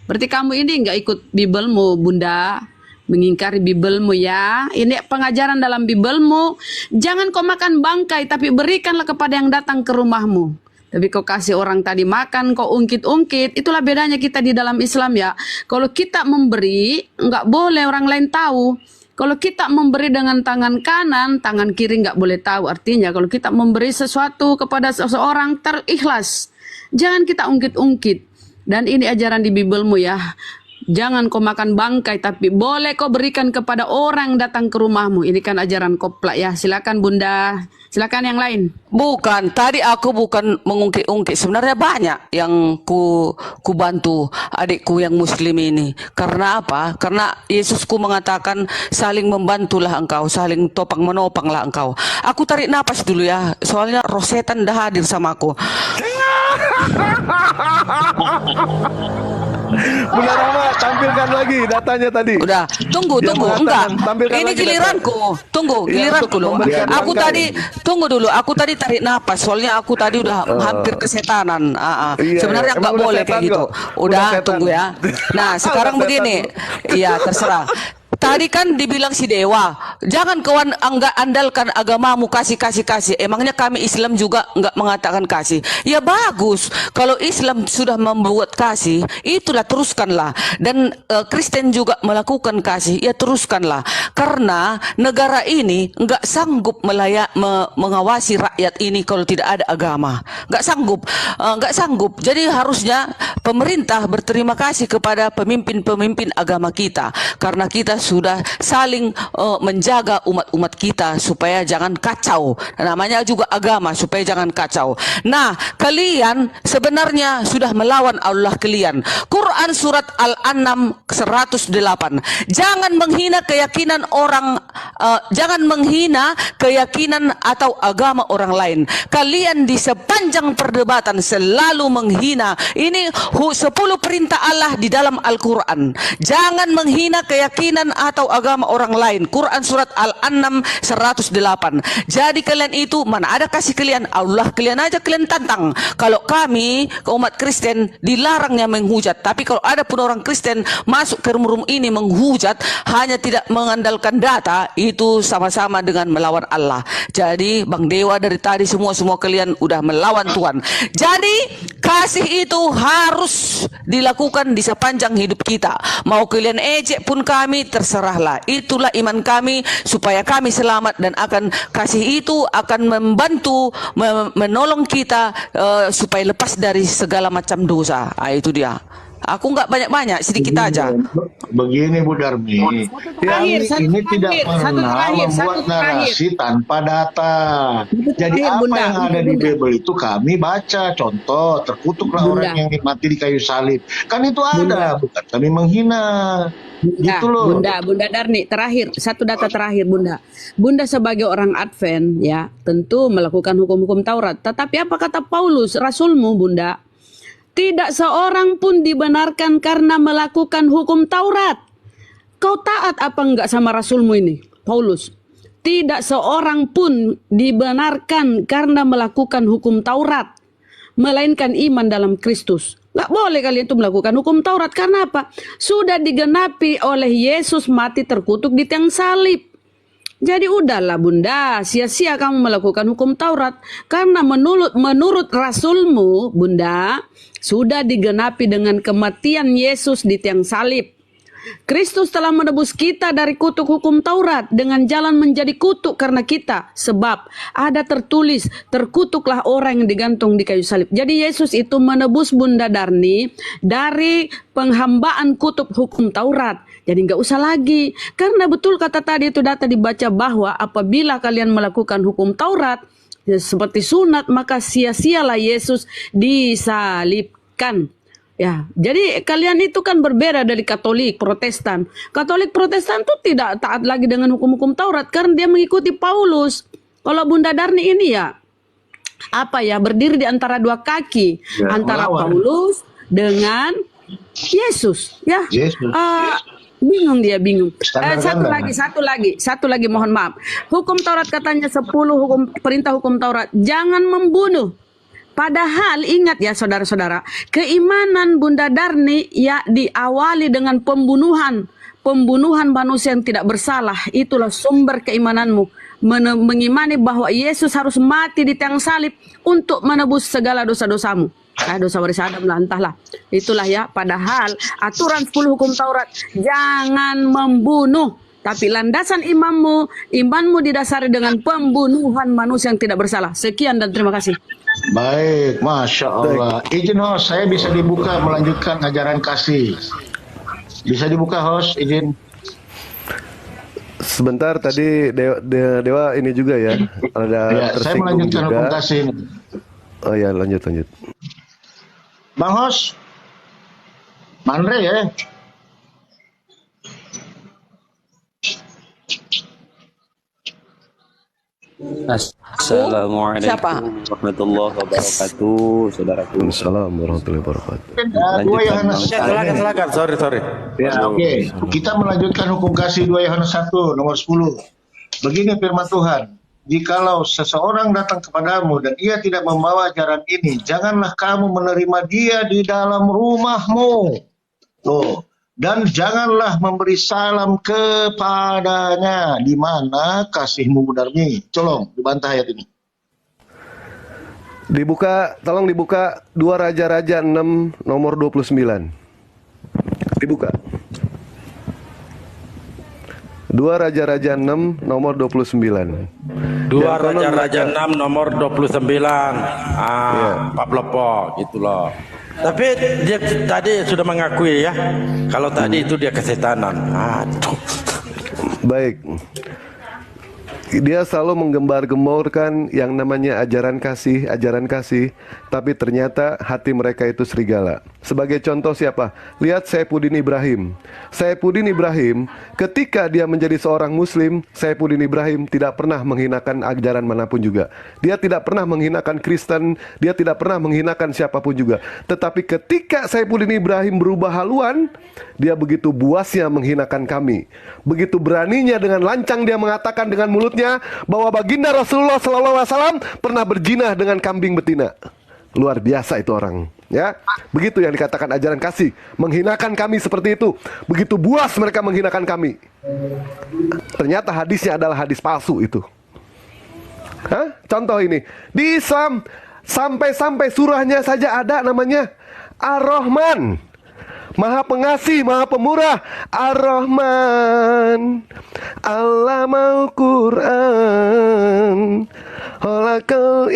Berarti kamu ini nggak ikut Bibelmu, Bunda, mengingkari Bibelmu ya. Ini pengajaran dalam Bibelmu. Jangan kau makan bangkai, tapi berikanlah kepada yang datang ke rumahmu. Tapi kau kasih orang tadi makan, kau ungkit-ungkit. Itulah bedanya kita di dalam Islam ya. Kalau kita memberi, nggak boleh orang lain tahu. Kalau kita memberi dengan tangan kanan, tangan kiri nggak boleh tahu. Artinya kalau kita memberi sesuatu kepada seseorang, terikhlas. Jangan kita ungkit-ungkit. Dan ini ajaran di Bibelmu ya. Jangan kau makan bangkai, tapi boleh kau berikan kepada orang yang datang ke rumahmu. Ini kan ajaran koplak ya. Silakan Bunda. Silakan yang lain. Bukan, tadi aku bukan mengungkit-ungkit. Sebenarnya banyak yang ku bantu adikku yang muslim ini. Karena apa? Karena Yesusku mengatakan saling membantulah engkau, saling topang menopanglah engkau. Aku tarik napas dulu ya, soalnya roh setan dah hadir sama aku. Bunda Rama, tampilkan lagi datanya tadi. Udah, tunggu, Dia enggak. mengatakan, tampilkan Ini lagi giliranku. Tunggu, Iya, giliranku untuk loh. memberikan Aku bangkai. tadi, tunggu dulu. Aku tadi tarik napas. Soalnya aku tadi udah hampir kesetanan. Iya, Sebenarnya emang nggak udah boleh setan kayak gitu. kok. Udah Udah, setan. tunggu ya. Nah, sekarang Udah begini. setan, Iya, terserah. Tadi kan dibilang si Dewa, jangan kawan enggak andalkan agamamu kasih. Emangnya kami Islam juga enggak mengatakan kasih. Ya bagus, kalau Islam sudah membuat kasih, itulah teruskanlah. Dan Kristen juga melakukan kasih, ya teruskanlah. Karena negara ini enggak sanggup mengawasi rakyat ini kalau tidak ada agama. Enggak sanggup. Jadi harusnya pemerintah berterima kasih kepada pemimpin-pemimpin agama kita, karena kita sudah saling menjaga umat-umat kita supaya jangan kacau. Namanya juga agama, supaya jangan kacau. Nah, kalian sebenarnya sudah melawan Allah kalian. Quran surat Al-An'am 108. Jangan menghina keyakinan orang, jangan menghina keyakinan atau agama orang lain. Kalian di sepanjang perdebatan selalu menghina. Ini 10 perintah Allah di dalam Al-Quran. Jangan menghina keyakinan atau agama orang lain. Quran surat Al-An'am 108. Jadi kalian itu, mana ada kasih kalian, Allah kalian aja kalian tantang. Kalau kami umat Kristen dilarangnya menghujat, tapi kalau ada pun orang Kristen masuk ke room ini menghujat hanya tidak mengandalkan data, itu sama-sama dengan melawan Allah. Jadi Bang Dewa dari tadi semua kalian udah melawan Tuhan. Jadi kasih itu harus dilakukan di sepanjang hidup kita. Mau kalian ejek pun kami, terserahlah. Itulah iman kami, supaya kami selamat, dan akan kasih itu akan membantu menolong kita supaya lepas dari segala macam dosa. Itu dia. Aku nggak banyak-banyak, sedikit aja. Begini Bu Darmi, ini tidak pernah membuat narasi tanpa data. Jadi apa Bunda, yang ada di Bible itu kami baca. Contoh, terkutuklah Bunda. orang yang mati di kayu salib. Kan itu ada, bukan kami menghina. Gitu loh. Bunda Darni, terakhir, satu data terakhir Bunda. Bunda sebagai orang Advent ya, tentu melakukan hukum-hukum Taurat. Tetapi apa kata Paulus, rasulmu Bunda? Tidak seorang pun dibenarkan karena melakukan hukum Taurat. Kau taat apa enggak sama rasulmu ini, Paulus? Tidak seorang pun dibenarkan karena melakukan hukum Taurat, melainkan iman dalam Kristus. Nggak boleh kalian itu melakukan hukum Taurat. Karena apa? Sudah digenapi oleh Yesus mati terkutuk di tiang salib. Jadi udahlah Bunda, sia-sia kamu melakukan hukum Taurat. Karena menurut Rasulmu, Bunda, sudah digenapi dengan kematian Yesus di tiang salib. Kristus telah menebus kita dari kutuk hukum Taurat dengan jalan menjadi kutuk karena kita. Sebab ada tertulis, terkutuklah orang yang digantung di kayu salib. Jadi Yesus itu menebus Bunda Darni dari penghambaan kutuk hukum Taurat. Jadi nggak usah lagi. Karena betul kata tadi itu data dibaca bahwa apabila kalian melakukan hukum Taurat, ya, seperti sunat, maka sia-sialah Yesus disalibkan. Ya, jadi kalian itu kan berbeda dari Katolik, Protestan. Katolik Protestan tuh tidak taat lagi dengan hukum-hukum Taurat karena dia mengikuti Paulus. Kalau Bunda Darni ini ya, apa ya, berdiri di antara dua kaki, antara Paulus dengan Yesus. Ya, bingung dia, bingung. Satu lagi, mohon maaf. Hukum Taurat katanya 10 perintah hukum Taurat. Jangan membunuh. Padahal ingat ya saudara-saudara, keimanan Bunda Darni ya diawali dengan pembunuhan manusia yang tidak bersalah. Itulah sumber keimananmu, mengimani bahwa Yesus harus mati di tiang salib untuk menebus segala dosa-dosamu. Dosa waris Adam lah, entahlah. Itulah ya, padahal aturan 10 hukum Taurat, jangan membunuh. Tapi landasan imanmu didasari dengan pembunuhan manusia yang tidak bersalah. Sekian dan terima kasih. Baik, Masya Allah. Izin host, saya bisa dibuka melanjutkan ajaran kasih. Bisa dibuka host, izin. Sebentar, tadi Dewa ini juga ya. Ada Ya, saya tersinggung melanjutkan juga. hukum kasih ini. Oh ya, lanjut. Bang host, Mandre ya. Assalamualaikum Siapa? warahmatullahi wabarakatuh, saudaraku. Assalamualaikum warahmatullahi wabarakatuh. Dua Yohanes. Silakan, sorry. Ya, oke. Kita melanjutkan hukum kasih 2 Yohanes 1 nomor 10. Begini firman Tuhan, jikalau seseorang datang kepadamu dan ia tidak membawa ajaran ini, janganlah kamu menerima dia di dalam rumahmu. Tuh. Dan janganlah memberi salam kepadanya. Di mana kasihmu Darni? Tolong dibantah ayat ini. Tolong dibuka 2 Raja-Raja 6 nomor 29. Dibuka. 2 Raja-Raja 6 nomor 29. 2 Raja-Raja 6 nomor 29. Iya. Pak Plopo gitu loh. Tapi dia tadi sudah mengakui ya, kalau tadi itu dia kesetanan. Aduh. Baik. Dia selalu menggembar-gemborkan yang namanya ajaran kasih, tapi ternyata hati mereka itu serigala. Sebagai contoh siapa? Lihat Saifuddin Ibrahim. Saifuddin Ibrahim, ketika dia menjadi seorang muslim, Saifuddin Ibrahim tidak pernah menghinakan ajaran manapun juga. Dia tidak pernah menghinakan Kristen, dia tidak pernah menghinakan siapapun juga. Tetapi ketika Saifuddin Ibrahim berubah haluan, dia begitu buasnya menghinakan kami. Begitu beraninya dengan lancang dia mengatakan dengan mulutnya bahwa baginda Rasulullah SAW pernah berzina dengan kambing betina. Luar biasa itu orang, ya. Begitu yang dikatakan ajaran kasih, menghinakan kami seperti itu. Begitu buas mereka menghinakan kami. Ternyata hadisnya adalah hadis palsu itu. Contoh ini di Islam, sampai surahnya saja ada namanya Ar-Rahman, Maha Pengasih, Maha Pemurah. Ar-Rahman, Allamal Quran, Khalaqal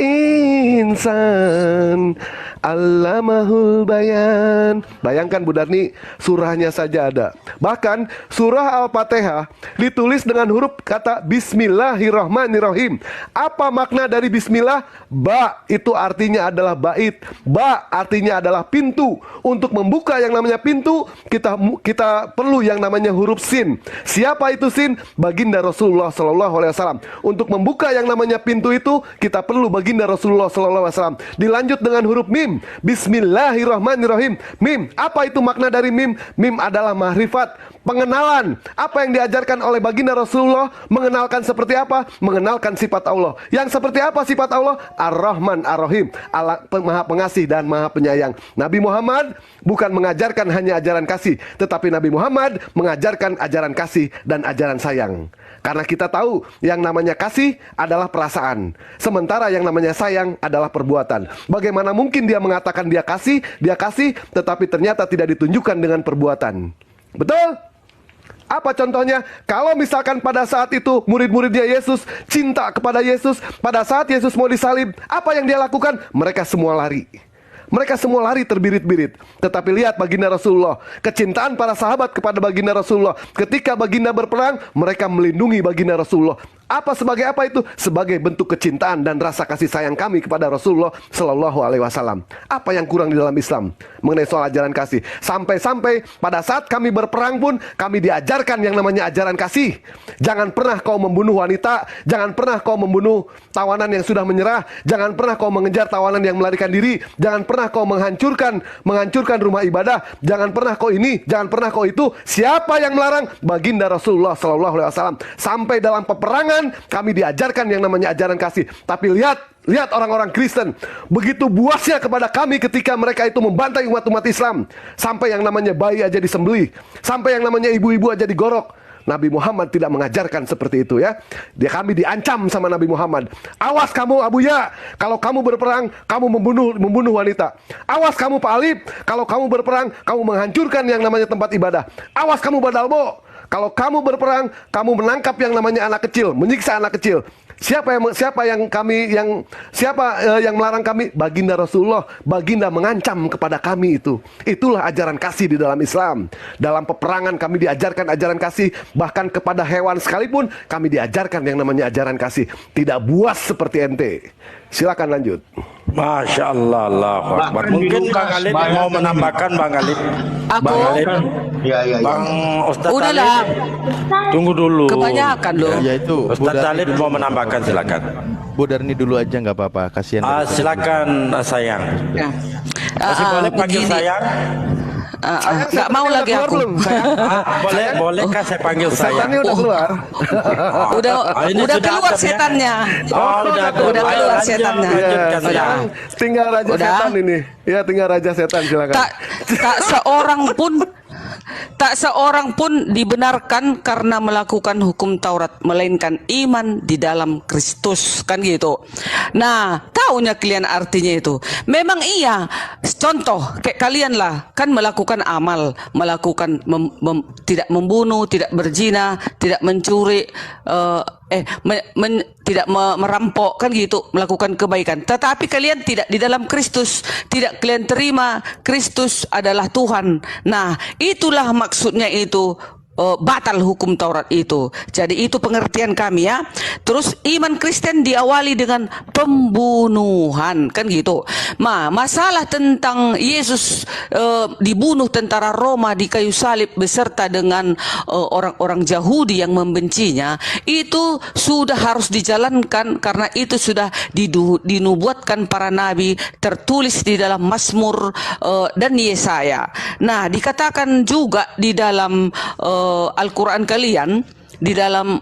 Insan, Allamahul Bayan. Bayangkan Bu Darni, surahnya saja ada. Bahkan surah Al-Fatihah ditulis dengan huruf kata Bismillahirrahmanirrahim. Apa makna dari Bismillah? Ba itu artinya adalah bait. Ba artinya adalah pintu. Untuk membuka yang namanya pintu, kita perlu yang namanya huruf sin. Siapa itu sin? Baginda Rasulullah SAW. Untuk membuka yang namanya pintu itu, kita perlu baginda Rasulullah SAW. Dilanjut dengan huruf mim. Bismillahirrahmanirrahim. Mim. Apa itu makna dari mim? Mim adalah mahrifat, pengenalan. Apa yang diajarkan oleh baginda Rasulullah? Mengenalkan seperti apa? Mengenalkan sifat Allah. Yang seperti apa sifat Allah? Ar-Rahman, Ar-Rahim, Allah Maha Pengasih dan Maha Penyayang. Nabi Muhammad bukan mengajarkan hanya ajaran kasih, tetapi Nabi Muhammad mengajarkan ajaran kasih dan ajaran sayang. Karena kita tahu yang namanya kasih adalah perasaan, sementara yang namanya sayang adalah perbuatan. Bagaimana mungkin dia mengatakan dia kasih, tetapi ternyata tidak ditunjukkan dengan perbuatan? Betul? Apa contohnya? Kalau misalkan pada saat itu murid-muridnya Yesus cinta kepada Yesus, pada saat Yesus mau disalib, apa yang dia lakukan? Mereka semua lari. Mereka semua lari terbirit-birit. Tetapi lihat baginda Rasulullah, kecintaan para sahabat kepada baginda Rasulullah. Ketika baginda berperang, mereka melindungi baginda Rasulullah. Sebagai apa itu? Sebagai bentuk kecintaan dan rasa kasih sayang kami kepada Rasulullah Sallallahu Alaihi Wasallam. Apa yang kurang di dalam Islam mengenai soal ajaran kasih? Sampai-sampai pada saat kami berperang pun kami diajarkan yang namanya ajaran kasih. Jangan pernah kau membunuh wanita, jangan pernah kau membunuh tawanan yang sudah menyerah, jangan pernah kau mengejar tawanan yang melarikan diri, jangan pernah kau menghancurkan rumah ibadah, jangan pernah kau ini, jangan pernah kau itu. Siapa yang melarang? Baginda Rasulullah Sallallahu Alaihi Wasallam. Sampai dalam peperangan kami diajarkan yang namanya ajaran kasih. Tapi lihat orang-orang Kristen begitu buasnya kepada kami ketika mereka itu membantai umat-umat Islam. Sampai yang namanya bayi aja disembelih, sampai yang namanya ibu-ibu aja digorok. Nabi Muhammad tidak mengajarkan seperti itu ya. Kami diancam sama Nabi Muhammad. Awas kamu Abuya, kalau kamu berperang kamu membunuh wanita. Awas kamu Pak Alip, kalau kamu berperang kamu menghancurkan yang namanya tempat ibadah. Awas kamu Badalbo, kalau kamu berperang, kamu menangkap yang namanya anak kecil, menyiksa anak kecil. Siapa yang melarang kami? Baginda Rasulullah. Baginda mengancam kepada kami itu. Itulah ajaran kasih di dalam Islam. Dalam peperangan kami diajarkan ajaran kasih, bahkan kepada hewan sekalipun kami diajarkan yang namanya ajaran kasih. Tidak buas seperti ente. Silakan lanjut. Masya Allah, Allahu Akbar. Mungkin Bang Alif mau menambahkan, Bang Alif. Aku? Bang Alif. Ya. Bang Ustadz Udahlah. Alif. Tunggu dulu. Kebanyakan loh. Ya itu. Ustadz Alif mau menambahkan, silakan. Bu Darni dulu aja nggak apa-apa, kasihan. Silakan sayang. Ya. Masih boleh panggil begini. sayang? Nggak mau lagi aku. Bolehkah saya panggil sayang? Setannya udah keluar. Ini Udah sudah keluar adem, ya? setannya. Udah Udah Ayo, keluar lanjut, setannya. lanjutkan, Ya, sayang. tinggal raja Udah. setan ini. Ya, tinggal raja setan, silakan. Tak seorang pun dibenarkan karena melakukan hukum Taurat, melainkan iman di dalam Kristus, kan gitu. Nah, taunya kalian artinya itu. Memang iya. Contoh kayak kalian lah, kan melakukan amal, melakukan tidak membunuh, tidak berzina, tidak mencuri, tidak merampok, kan gitu, melakukan kebaikan. Tetapi kalian tidak di dalam Kristus, tidak kalian terima Kristus adalah Tuhan. Nah, itulah maksudnya itu. Batal hukum Taurat itu. Jadi itu pengertian kami ya. Terus iman Kristen diawali dengan pembunuhan, kan gitu. Masalah tentang Yesus dibunuh tentara Roma di kayu salib beserta dengan orang-orang Yahudi yang membencinya, itu sudah harus dijalankan karena itu sudah dinubuatkan para nabi, tertulis di dalam Mazmur dan Yesaya. Nah, dikatakan juga di dalam Al-Quran kalian, di dalam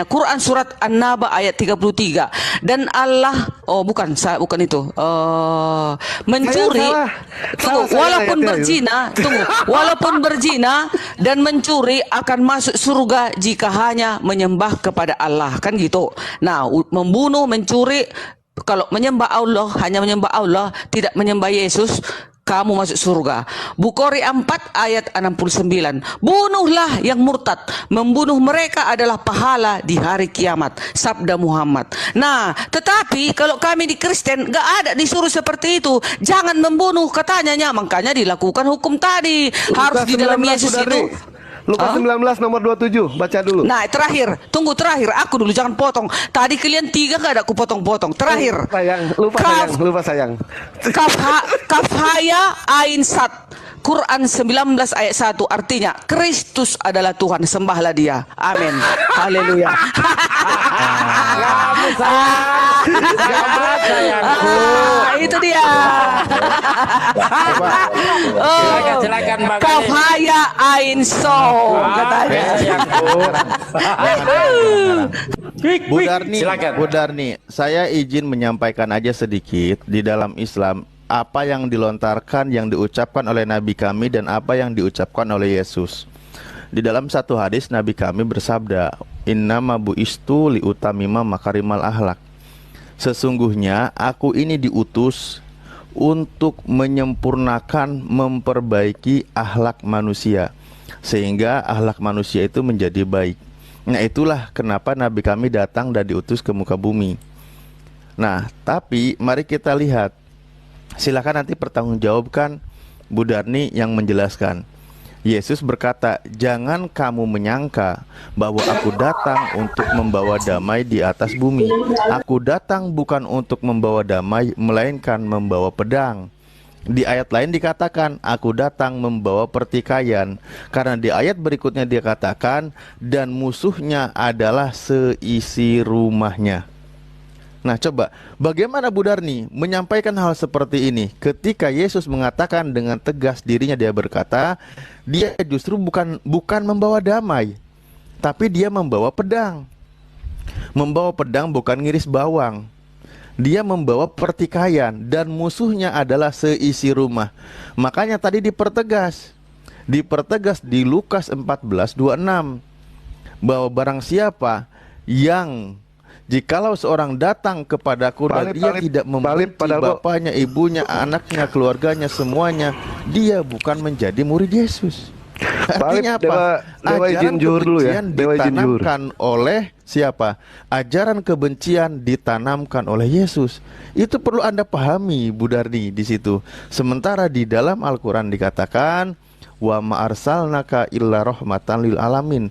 Quran surat An-Naba ayat 33. Dan Allah, bukan itu, mencuri, walaupun berzina dan mencuri akan masuk surga jika hanya menyembah kepada Allah, kan gitu. Nah, membunuh, mencuri, kalau menyembah Allah, hanya menyembah Allah, tidak menyembah Yesus, kamu masuk surga. Bukhari 4 ayat 69. Bunuhlah yang murtad. Membunuh mereka adalah pahala di hari kiamat. Sabda Muhammad. Nah, tetapi kalau kami di Kristen gak ada disuruh seperti itu. Jangan membunuh katanya. Makanya dilakukan hukum tadi. Harus di dalam Yesus itu. Lukas 19 nomor 27, baca dulu. Nah, terakhir, aku dulu, jangan potong. Tadi kalian 3 gak ada aku potong-potong. Terakhir. Lupa sayang. Kaf haya ain sat. Quran 19 ayat 1 artinya Kristus adalah Tuhan, sembahlah Dia. Amin. Haleluya. Itu dia. Silakan Bang Alif. Kaf haya ain so katanya. Bu Darni, saya izin menyampaikan aja sedikit di dalam Islam apa yang dilontarkan, yang diucapkan oleh Nabi kami dan apa yang diucapkan oleh Yesus. Di dalam satu hadis Nabi kami bersabda, innama buistu liutamima makarimal ahlak. Sesungguhnya aku ini diutus untuk menyempurnakan, memperbaiki akhlak manusia, sehingga akhlak manusia itu menjadi baik. Nah, itulah kenapa Nabi kami datang dan diutus ke muka bumi. Nah, tapi mari kita lihat. Silakan nanti pertanggungjawabkan Bu Darni yang menjelaskan. Yesus berkata, jangan kamu menyangka bahwa aku datang untuk membawa damai di atas bumi. Aku datang bukan untuk membawa damai, melainkan membawa pedang. Di ayat lain dikatakan, aku datang membawa pertikaian. Karena di ayat berikutnya dia katakan, dan musuhnya adalah seisi rumahnya. Nah, coba bagaimana Bu Darni menyampaikan hal seperti ini ketika Yesus mengatakan dengan tegas dirinya, dia berkata dia justru bukan membawa damai, tapi dia membawa pedang. Membawa pedang bukan ngiris bawang. Dia membawa pertikaian dan musuhnya adalah seisi rumah. Makanya tadi dipertegas di Lukas 14:26 bahwa barang siapa yang jikalau seorang datang kepadaku dan dia tidak membenci bapaknya, ibunya, anaknya, keluarganya, semuanya, dia bukan menjadi murid Yesus. Artinya apa? Ajaran kebencian ditanamkan oleh siapa? Ajaran kebencian ditanamkan oleh Yesus. Itu perlu Anda pahami, Bu Darni, di situ. Sementara di dalam Al-Quran dikatakan, wa ma arsalnaka illa rahmatan lil alamin.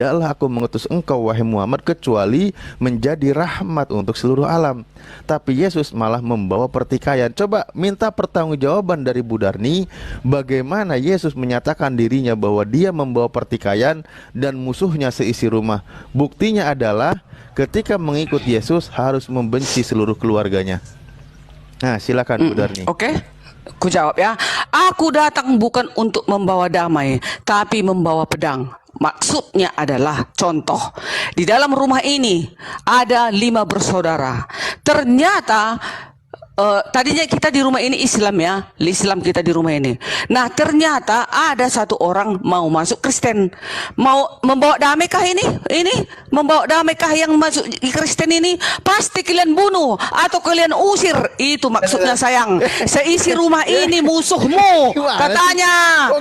Tidaklah aku mengutus engkau wahai Muhammad kecuali menjadi rahmat untuk seluruh alam. Tapi Yesus malah membawa pertikaian. Coba minta pertanggungjawaban dari Bu Darni, bagaimana Yesus menyatakan dirinya bahwa dia membawa pertikaian dan musuhnya seisi rumah. Buktinya adalah ketika mengikut Yesus harus membenci seluruh keluarganya. Nah, silakan Bu Darni. Oke. Ku jawab ya. Aku datang bukan untuk membawa damai, tapi membawa pedang. Maksudnya adalah contoh. Di dalam rumah ini ada 5 bersaudara. Ternyata tadinya kita di rumah ini Islam ya, Islam kita di rumah ini. Nah, ternyata ada satu orang mau masuk Kristen. Mau membawa damaikah ini? Ini membawa damaikah yang masuk Kristen ini? Pasti kalian bunuh atau kalian usir. Itu maksudnya sayang. Seisi rumah ini musuhmu katanya.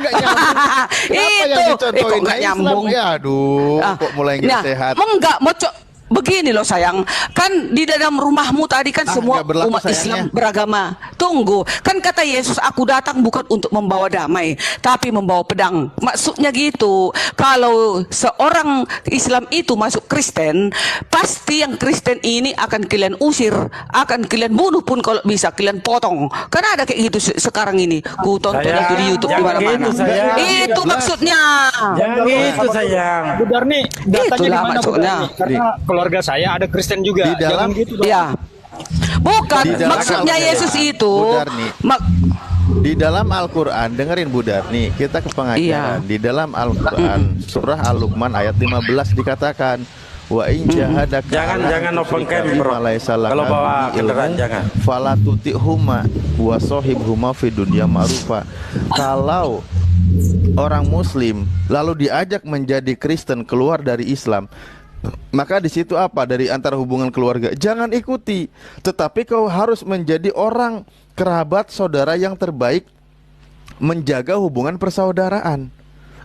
Itu kok nggak nyambung? Ya, aduh, kok mulai nggak sehat. Enggak, begini loh sayang, kan di dalam rumahmu tadi kan semua umat Islam beragama. Tunggu, kan kata Yesus, aku datang bukan untuk membawa damai, tapi membawa pedang. Maksudnya gitu. Kalau seorang Islam itu masuk Kristen, pasti yang Kristen ini akan kalian usir, akan kalian bunuh pun kalau bisa kalian potong. Karena ada kayak gitu sekarang ini. Ku tonton itu di YouTube di mana-mana. Itu maksudnya. Jangan gitu sayang. Bu Darni, datanya di mana Bu Darni? Karena keluarga saya ada Kristen juga. Di dalam gitu dong. Ya. Bukan, maksudnya Yesus itu di dalam Al-Quran, dengerin Bu Darni, kita ke pengajaran. Di dalam Al-Quran surah Al-Luqman ayat 15 dikatakan, wa in jahadaka jangan open cam bro. Kalau bawa kendaraan jangan. Fala tuti'huma wa sahibhuma fid dunya ma'rufa. Kalau orang muslim lalu diajak menjadi Kristen keluar dari Islam, maka di situ apa? Dari antara hubungan keluarga, jangan ikuti, tetapi kau harus menjadi orang kerabat saudara yang terbaik, menjaga hubungan persaudaraan.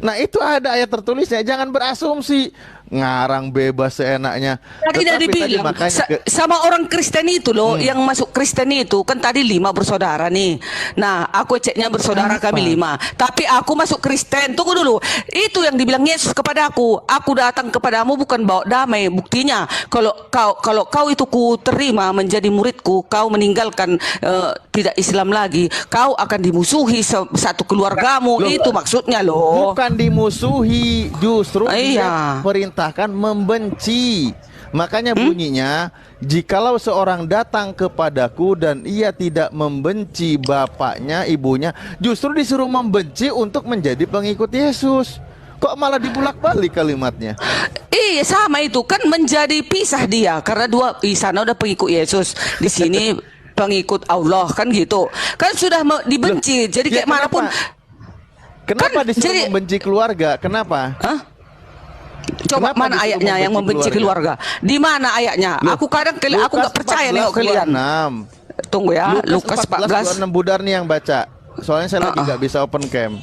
Nah, itu ada ayat tertulisnya. Jangan berasumsi ngarang bebas seenaknya. Tadi dari bilang sama orang Kristen itu loh, yang masuk Kristen itu kan tadi 5 bersaudara nih. Nah, aku ceknya bersaudara kami 5, tapi aku masuk Kristen. Tunggu dulu, itu yang dibilang Yesus kepada aku datang kepadamu bukan bawa damai. Buktinya kalau kau itu ku terima menjadi muridku, kau meninggalkan tidak Islam lagi, kau akan dimusuhi satu keluargamu. Itu maksudnya loh. Bukan dimusuhi, justru dia perintahkan membenci. Makanya bunyinya, jikalau seorang datang kepadaku dan ia tidak membenci bapaknya, ibunya, justru disuruh membenci untuk menjadi pengikut Yesus. Kok malah dibulak-balik kalimatnya? Iya, sama itu kan menjadi pisah dia, karena di sana udah pengikut Yesus, di sini pengikut Allah, kan gitu. Kan sudah dibenci. Jadi kayak manapun. Kenapa disuruh membenci keluarga? Kenapa? Coba Kenapa mana disuruh ayatnya yang membenci keluarga? Di mana ayatnya? Aku kadang aku nggak percaya nengok kalian. Tunggu ya, Lukas 14 26 Budar nih yang baca. Soalnya saya lagi nggak bisa open cam.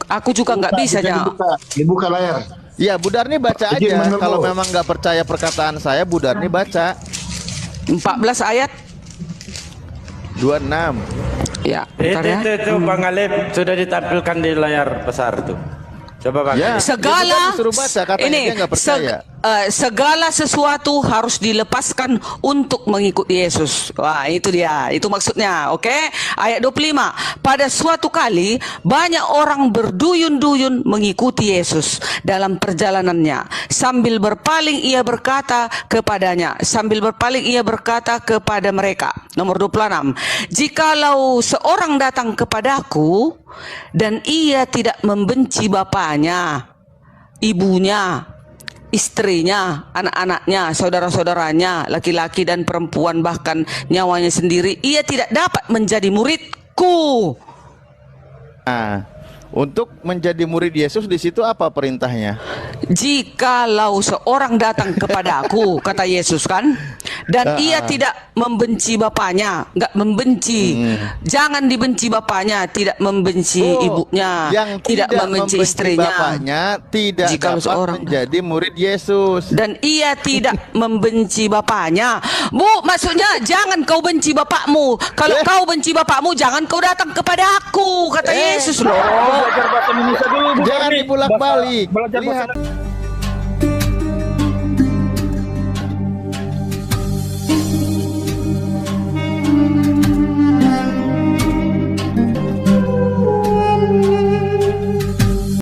Aku juga nggak bisa ya. Dibuka layar. Ya, Budar nih baca aja. Kalau memang nggak percaya perkataan saya, Budar nih baca. 14 ayat 26. ya. Bentar ya. Itu Bang Alif sudah ditampilkan di layar besar tuh. Coba Bang. Ya, Segala disuruh baca, katanya ini dia nggak percaya. segala sesuatu harus dilepaskan untuk mengikuti Yesus. Wah, itu dia. Itu maksudnya, oke? Ayat 25. Pada suatu kali banyak orang berduyun-duyun mengikuti Yesus dalam perjalanannya. Sambil berpaling ia berkata kepada mereka. Nomor 26. Jikalau seorang datang kepadaku dan ia tidak membenci bapaknya, ibunya, istrinya, anak-anaknya, saudara-saudaranya, laki-laki dan perempuan, bahkan nyawanya sendiri, ia tidak dapat menjadi muridku. Nah, untuk menjadi murid Yesus di situ apa perintahnya? Jikalau seorang datang kepadaku, kata Yesus kan, dan ia tidak membenci bapaknya, nggak membenci, jangan dibenci bapaknya, tidak membenci ibunya, yang tidak membenci istrinya, bapaknya tidak jikalau dapat seorang menjadi murid Yesus. dan ia tidak membenci bapaknya. Bu, maksudnya jangan kau benci bapakmu. Kalau kau benci bapakmu, jangan kau datang kepada aku, kata Yesus loh. Belajar bahasa Indonesia dulu, Bu Jangan Karni. dibulak-balik. Belajar bahasa Lihat.